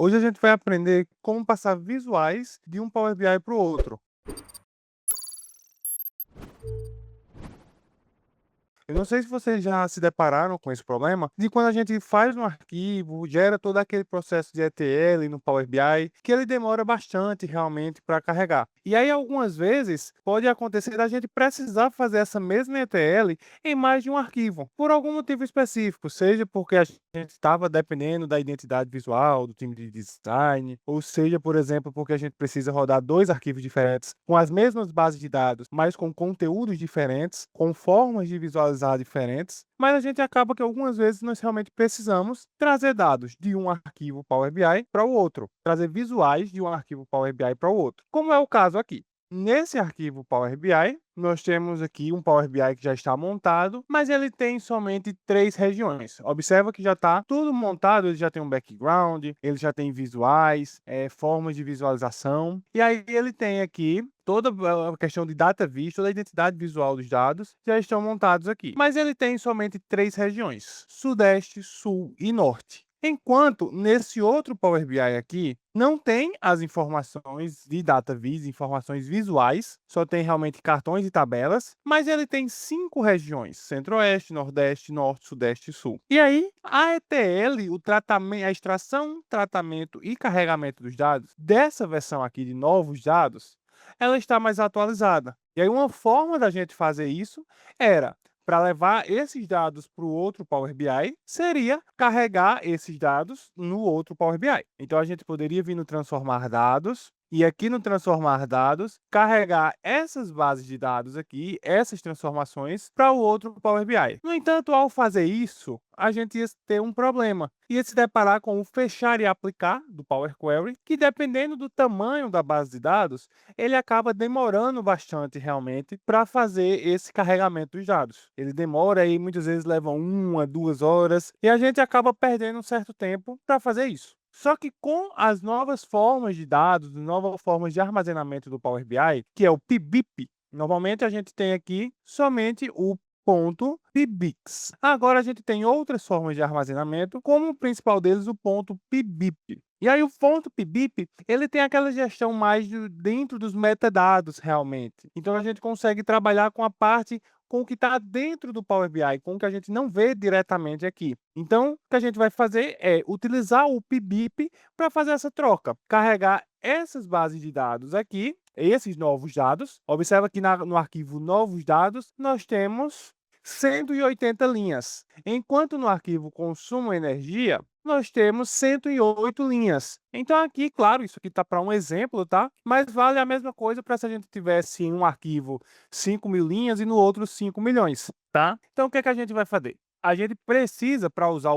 Hoje a gente vai aprender como passar visuais de um Power BI para o outro. Eu não sei se vocês já se depararam com esse problema de quando a gente faz um arquivo, gera todo aquele processo de ETL no Power BI, que ele demora bastante realmente para carregar. E aí, algumas vezes, pode acontecer da gente precisar fazer essa mesma ETL em mais de um arquivo, por algum motivo específico, seja porque a gente estava dependendo da identidade visual do time de design, ou seja, por exemplo, porque a gente precisa rodar dois arquivos diferentes com as mesmas bases de dados, mas com conteúdos diferentes, com formas de visualizar diferentes, mas a gente acaba que algumas vezes nós realmente precisamos trazer dados de um arquivo Power BI para o outro, trazer visuais de um arquivo Power BI para o outro, como é o caso aqui. Nesse arquivo Power BI, nós temos aqui um Power BI que já está montado, mas ele tem somente 3 regiões. Observa que já está tudo montado, ele já tem um background, ele já tem visuais, formas de visualização. E aí ele tem aqui toda a questão de data vis, toda a identidade visual dos dados já estão montados aqui. Mas ele tem somente 3 regiões: Sudeste, Sul e Norte. Enquanto nesse outro Power BI aqui, não tem as informações de data vis, informações visuais, só tem realmente cartões e tabelas, mas ele tem 5 regiões: Centro-Oeste, Nordeste, Norte, Sudeste e Sul. E aí, a ETL, o tratamento, a extração, tratamento e carregamento dos dados dessa versão aqui de novos dados, ela está mais atualizada. E aí, uma forma da gente fazer isso era, para levar esses dados para o outro Power BI, seria carregar esses dados no outro Power BI. Então, a gente poderia vir no transformar dados, e aqui no transformar dados, carregar essas bases de dados aqui, essas transformações, para o outro Power BI. No entanto, ao fazer isso, a gente ia ter um problema. Ia se deparar com o fechar e aplicar do Power Query, que dependendo do tamanho da base de dados, ele acaba demorando bastante realmente para fazer esse carregamento dos dados. Ele demora e muitas vezes leva 1 a 2 horas e a gente acaba perdendo um certo tempo para fazer isso. Só que com as novas formas de dados, novas formas de armazenamento do Power BI, que é o PBIP, normalmente a gente tem aqui somente o ponto PBIX. Agora a gente tem outras formas de armazenamento, como o principal deles, o ponto PBIP. E aí o ponto PBIP, ele tem aquela gestão mais dentro dos metadados realmente. Então a gente consegue trabalhar com a parte com o que está dentro do Power BI, com o que a gente não vê diretamente aqui. Então, o que a gente vai fazer é utilizar o PBIP para fazer essa troca, carregar essas bases de dados aqui, esses novos dados. Observa que no arquivo novos dados, nós temos 180 linhas, enquanto no arquivo consumo energia, nós temos 108 linhas. Então aqui, claro, isso aqui está para um exemplo, tá? Mas vale a mesma coisa para se a gente tivesse em um arquivo 5.000 linhas e no outro 5 milhões, tá? Então o que é que a gente vai fazer? A gente precisa, para usar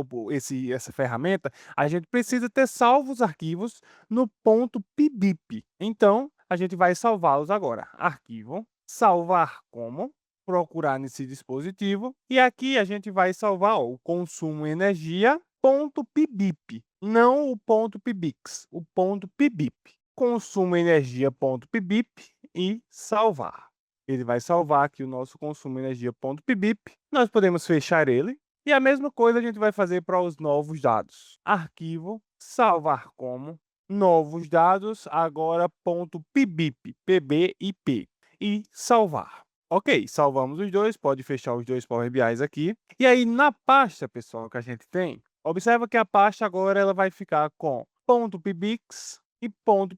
essa ferramenta, a gente precisa ter salvo os arquivos no ponto PBIP. Então, a gente vai salvá-los agora. Arquivo, salvar como, procurar nesse dispositivo, e aqui a gente vai salvar o consumo energia ponto .pbip, não o ponto .pbix, o ponto .pbip. Consumo energia ponto .pbip e salvar. Ele vai salvar aqui o nosso consumo energia ponto .pbip. Nós podemos fechar ele. E a mesma coisa a gente vai fazer para os novos dados. Arquivo, salvar como, novos dados, agora ponto .pbip, PBIP, e salvar. Ok, salvamos os dois, pode fechar os dois Power BIs aqui. E aí, na pasta, pessoal, que a gente tem, observa que a pasta agora ela vai ficar com .pbix e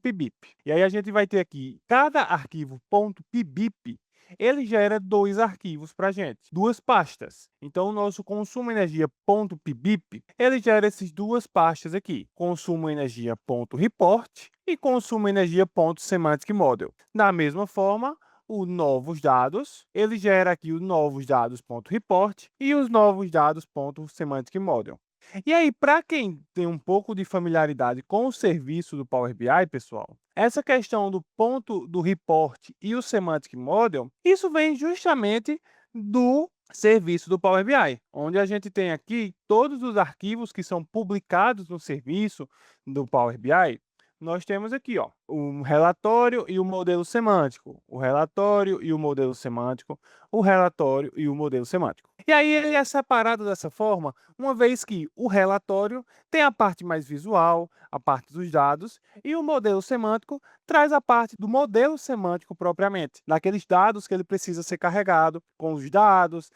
.pbip. E aí a gente vai ter aqui, cada arquivo .pbip, ele gera 2 arquivos para a gente, 2 pastas. Então, o nosso consumo energia.pbip, ele gera essas 2 pastas aqui, consumo energia.report e consumo energia.semantic model. Da mesma forma, o novos dados, ele gera aqui o novos dados.report e os novos dados.semantic model. E aí, para quem tem um pouco de familiaridade com o serviço do Power BI, pessoal, essa questão do ponto do report e o semantic model, isso vem justamente do serviço do Power BI, onde a gente tem aqui todos os arquivos que são publicados no serviço do Power BI, nós temos aqui, ó, o relatório e o modelo semântico, o relatório e o modelo semântico, o relatório e o modelo semântico. E aí ele é separado dessa forma, uma vez que o relatório tem a parte mais visual, a parte dos dados, e o modelo semântico traz a parte do modelo semântico propriamente, daqueles dados que ele precisa ser carregado, com os dados,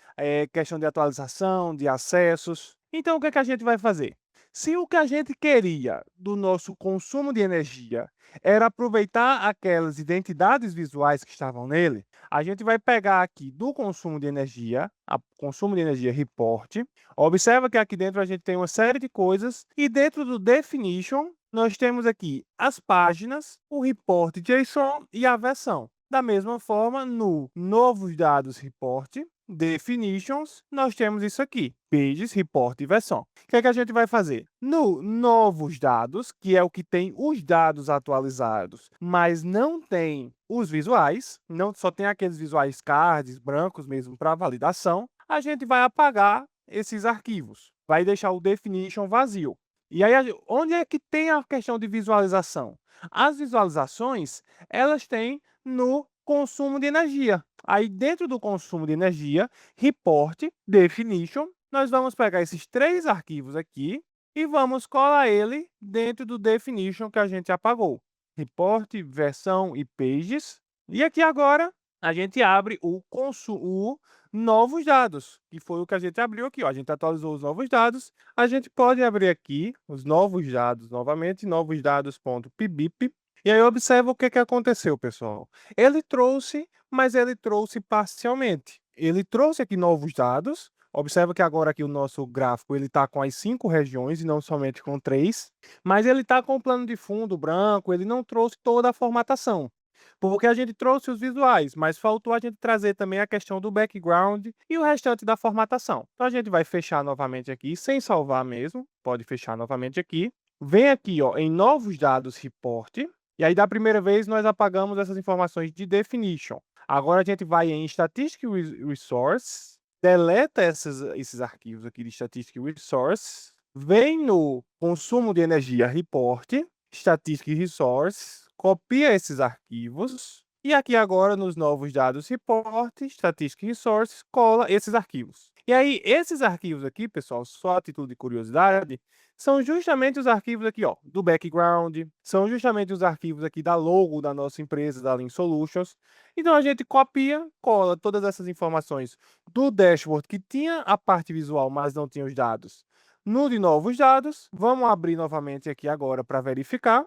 questão de atualização, de acessos. Então, o que é que a gente vai fazer? Se o que a gente queria do nosso consumo de energia era aproveitar aquelas identidades visuais que estavam nele, a gente vai pegar aqui do consumo de energia, a consumo de energia report. Observa que aqui dentro a gente tem uma série de coisas e dentro do definition nós temos aqui as páginas, o report JSON e a versão. Da mesma forma, no novos dados report, definitions, nós temos isso aqui, pages, report e versão. O que é que a gente vai fazer? No novos dados, que é o que tem os dados atualizados, mas não tem os visuais, não só tem aqueles visuais cards, brancos mesmo para validação, a gente vai apagar esses arquivos, vai deixar o definition vazio. E aí, onde é que tem a questão de visualização? As visualizações, elas têm no consumo de energia. Aí, dentro do consumo de energia, report, definition, nós vamos pegar esses 3 arquivos aqui e vamos colar ele dentro do definition que a gente apagou. Report, versão e pages. E aqui agora, a gente abre o novos dados, que foi o que a gente abriu aqui, ó. A gente atualizou os novos dados. A gente pode abrir aqui os novos dados novamente, novos dados.pbip. E aí observa o que que aconteceu, pessoal. Ele trouxe, mas ele trouxe parcialmente. Ele trouxe aqui novos dados. Observa que agora aqui o nosso gráfico ele está com as 5 regiões e não somente com 3. Mas ele está com o plano de fundo branco, ele não trouxe toda a formatação. Porque a gente trouxe os visuais, mas faltou a gente trazer também a questão do background e o restante da formatação. Então a gente vai fechar novamente aqui, sem salvar mesmo, pode fechar novamente aqui. Vem aqui, ó, em novos dados report, e aí da primeira vez nós apagamos essas informações de definition. Agora a gente vai em statistic resource, deleta esses arquivos aqui de statistic resource, vem no consumo de energia report, statistic resource, copia esses arquivos e aqui agora nos novos dados report, statistic resource, cola esses arquivos. E aí esses arquivos aqui, pessoal, só a título de curiosidade, são justamente os arquivos aqui, ó, do background, são justamente os arquivos aqui da logo da nossa empresa, da Lean Solutions. Então a gente copia, cola todas essas informações do dashboard que tinha a parte visual, mas não tinha os dados. No de novos dados, vamos abrir novamente aqui agora para verificar.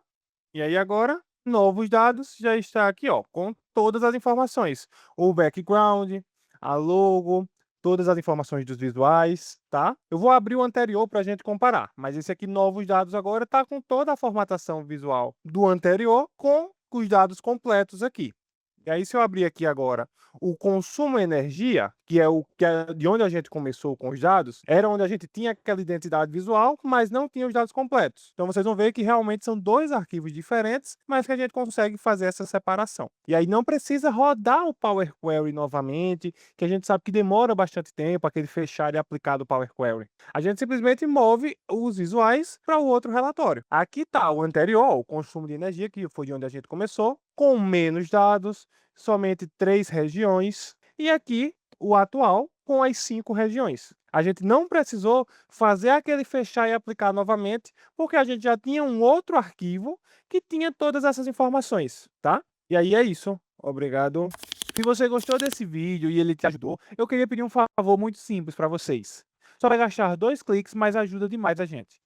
E aí agora, novos dados, já está aqui, ó, com todas as informações. O background, a logo, todas as informações dos visuais, tá? Eu vou abrir o anterior para a gente comparar, mas esse aqui, novos dados agora, está com toda a formatação visual do anterior com os dados completos aqui. E aí, se eu abrir aqui agora o consumo energia, que é de onde a gente começou com os dados, era onde a gente tinha aquela identidade visual, mas não tinha os dados completos. Então, vocês vão ver que realmente são 2 arquivos diferentes, mas que a gente consegue fazer essa separação. E aí não precisa rodar o Power Query novamente, que a gente sabe que demora bastante tempo, aquele fechar e aplicar do Power Query. A gente simplesmente move os visuais para o outro relatório. Aqui está o anterior, o consumo de energia, que foi de onde a gente começou, com menos dados, somente 3 regiões, e aqui o atual com as 5 regiões. A gente não precisou fazer aquele fechar e aplicar novamente, porque a gente já tinha um outro arquivo que tinha todas essas informações, tá? E aí é isso. Obrigado. Se você gostou desse vídeo e ele te ajudou, eu queria pedir um favor muito simples para vocês. Só vai gastar 2 cliques, mas ajuda demais a gente.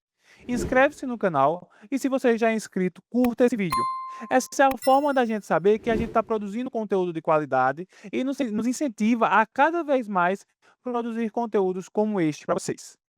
Inscreve-se no canal e se você já é inscrito, curta esse vídeo. Essa é a forma da gente saber que a gente está produzindo conteúdo de qualidade e nos incentiva a cada vez mais produzir conteúdos como este para vocês.